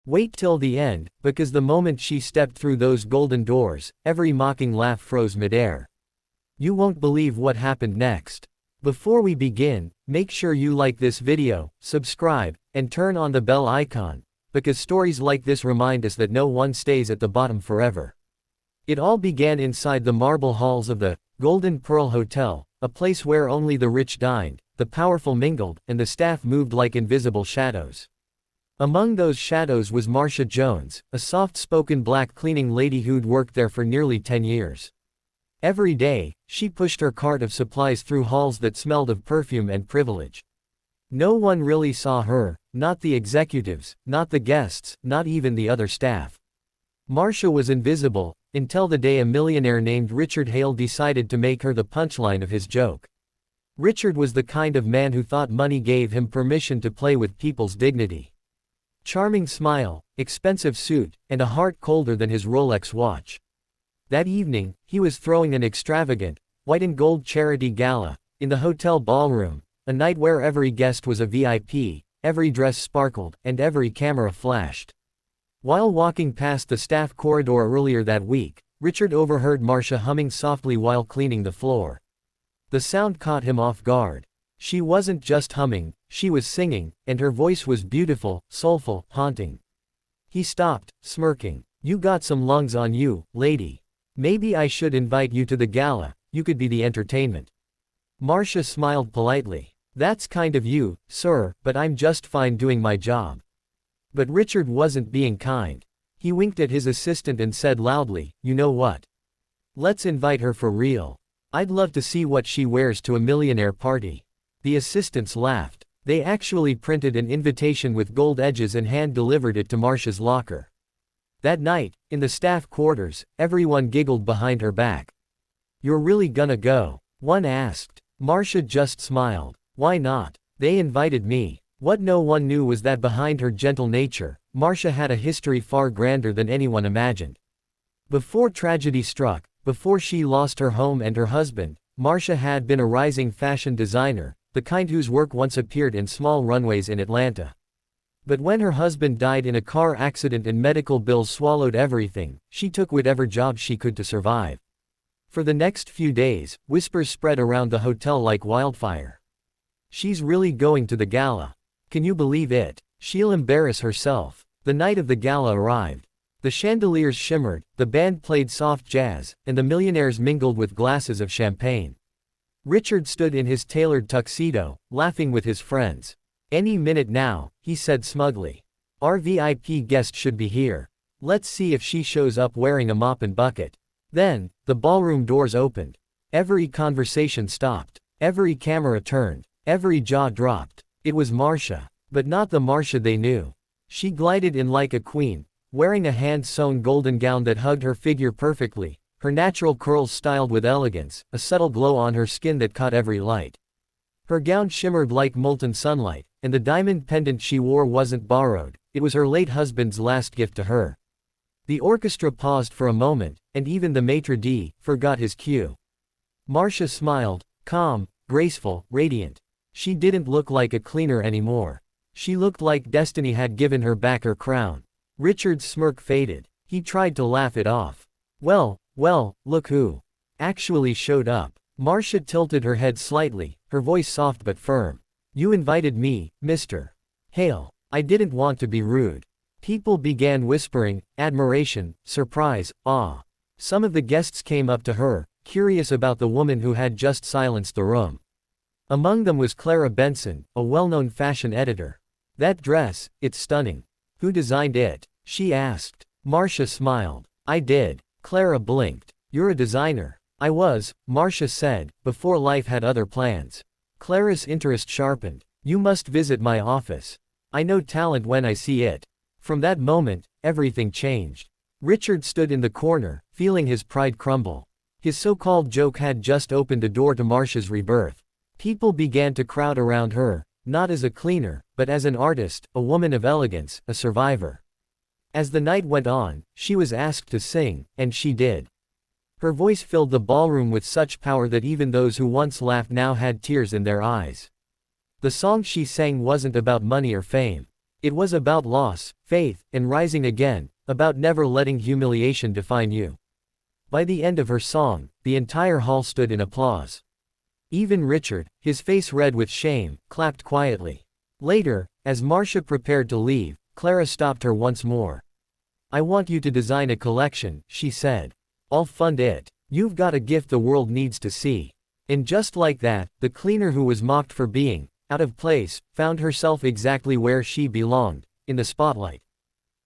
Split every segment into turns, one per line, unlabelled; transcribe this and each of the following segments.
Wait till the end, because the moment she stepped through those golden doors, every mocking laugh froze midair. You won't believe what happened next. Before we begin, make sure you like this video, subscribe, and turn on the bell icon, because stories like this remind us that no one stays at the bottom forever. It all began inside the marble halls of the Golden Pearl Hotel, a place where only the rich dined, the powerful mingled, and the staff moved like invisible shadows. Among those shadows was Marcia Jones, a soft-spoken black cleaning lady who'd worked there for nearly 10 years. Every day, she pushed her cart of supplies through halls that smelled of perfume and privilege. No one really saw her, not the executives, not the guests, not even the other staff. Marcia was invisible, until the day a millionaire named Richard Hale decided to make her the punchline of his joke. Richard was the kind of man who thought money gave him permission to play with people's dignity. Charming smile, expensive suit, and a heart colder than his Rolex watch. That evening, he was throwing an extravagant, white and gold charity gala, in the hotel ballroom, a night where every guest was a VIP, every dress sparkled, and every camera flashed. While walking past the staff corridor earlier that week, Richard overheard Marcia humming softly while cleaning the floor. The sound caught him off guard. She wasn't just humming, she was singing, and her voice was beautiful, soulful, haunting. He stopped, smirking. "You got some lungs on you, lady. Maybe I should invite you to the gala, you could be the entertainment." Marcia smiled politely. "That's kind of you, sir, but I'm just fine doing my job." But Richard wasn't being kind. He winked at his assistant and said loudly, "You know what? Let's invite her for real. I'd love to see what she wears to a millionaire party." The assistants laughed. They actually printed an invitation with gold edges and hand-delivered it to Marcia's locker. That night, in the staff quarters, everyone giggled behind her back. "You're really gonna go?" one asked. Marcia just smiled. "Why not? They invited me." What no one knew was that behind her gentle nature, Marcia had a history far grander than anyone imagined. Before tragedy struck, before she lost her home and her husband, Marcia had been a rising fashion designer, the kind whose work once appeared in small runways in Atlanta. But when her husband died in a car accident and medical bills swallowed everything, she took whatever job she could to survive. For the next few days, whispers spread around the hotel like wildfire. "She's really going to the gala. Can you believe it? She'll embarrass herself." The night of the gala arrived. The chandeliers shimmered, the band played soft jazz, and the millionaires mingled with glasses of champagne. Richard stood in his tailored tuxedo, laughing with his friends. "Any minute now," he said smugly. "Our VIP guest should be here. Let's see if she shows up wearing a mop and bucket." Then, the ballroom doors opened. Every conversation stopped. Every camera turned. Every jaw dropped. It was Marcia, but not the Marcia they knew. She glided in like a queen, wearing a hand-sewn golden gown that hugged her figure perfectly, her natural curls styled with elegance, a subtle glow on her skin that caught every light. Her gown shimmered like molten sunlight, and the diamond pendant she wore wasn't borrowed, it was her late husband's last gift to her. The orchestra paused for a moment, and even the maitre d' forgot his cue. Marcia smiled, calm, graceful, radiant. She didn't look like a cleaner anymore. She looked like destiny had given her back her crown. Richard's smirk faded. He tried to laugh it off. Well, look who actually showed up." Marcia tilted her head slightly, her voice soft but firm. "You invited me, Mr. Hale. I didn't want to be rude." People began whispering, admiration, surprise, awe. Some of the guests came up to her, curious about the woman who had just silenced the room. Among them was Clara Benson, a well-known fashion editor. "That dress, it's stunning. Who designed it?" she asked. Marcia smiled. "I did." Clara blinked. "You're a designer." "I was," Marcia said, before life had other plans. Clara's interest sharpened. "You must visit my office. I know talent when I see it." From that moment, everything changed. Richard stood in the corner, feeling his pride crumble. His so-called joke had just opened a door to Marcia's rebirth. People began to crowd around her, not as a cleaner, but as an artist, a woman of elegance, a survivor. As the night went on, she was asked to sing, and she did. Her voice filled the ballroom with such power that even those who once laughed now had tears in their eyes. The song she sang wasn't about money or fame. It was about loss, faith, and rising again, about never letting humiliation define you. By the end of her song, the entire hall stood in applause. Even Richard, his face red with shame, clapped quietly. Later, as Marcia prepared to leave, Clara stopped her once more. "I want you to design a collection," she said. "I'll fund it. You've got a gift the world needs to see." And just like that, the cleaner who was mocked for being out of place found herself exactly where she belonged, in the spotlight.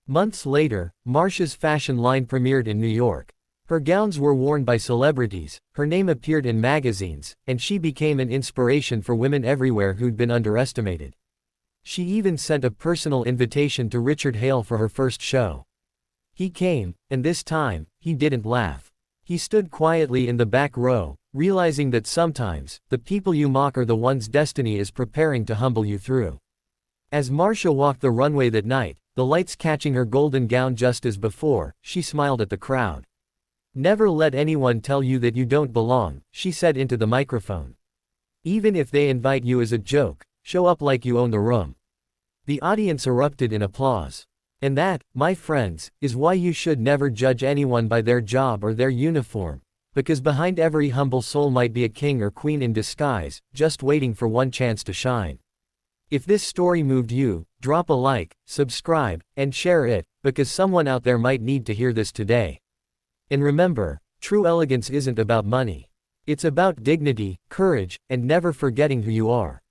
Months later, Marcia's fashion line premiered in New York. Her gowns were worn by celebrities, her name appeared in magazines, and she became an inspiration for women everywhere who'd been underestimated. She even sent a personal invitation to Richard Hale for her first show. He came, and this time, he didn't laugh. He stood quietly in the back row, realizing that sometimes, the people you mock are the ones destiny is preparing to humble you through. As Marcia walked the runway that night, the lights catching her golden gown just as before, she smiled at the crowd. "Never let anyone tell you that you don't belong," she said into the microphone. "Even if they invite you as a joke, show up like you own the room." The audience erupted in applause. And that, my friends, is why you should never judge anyone by their job or their uniform. Because behind every humble soul might be a king or queen in disguise, just waiting for one chance to shine. If this story moved you, drop a like, subscribe, and share it, because someone out there might need to hear this today. And remember, true elegance isn't about money. It's about dignity, courage, and never forgetting who you are.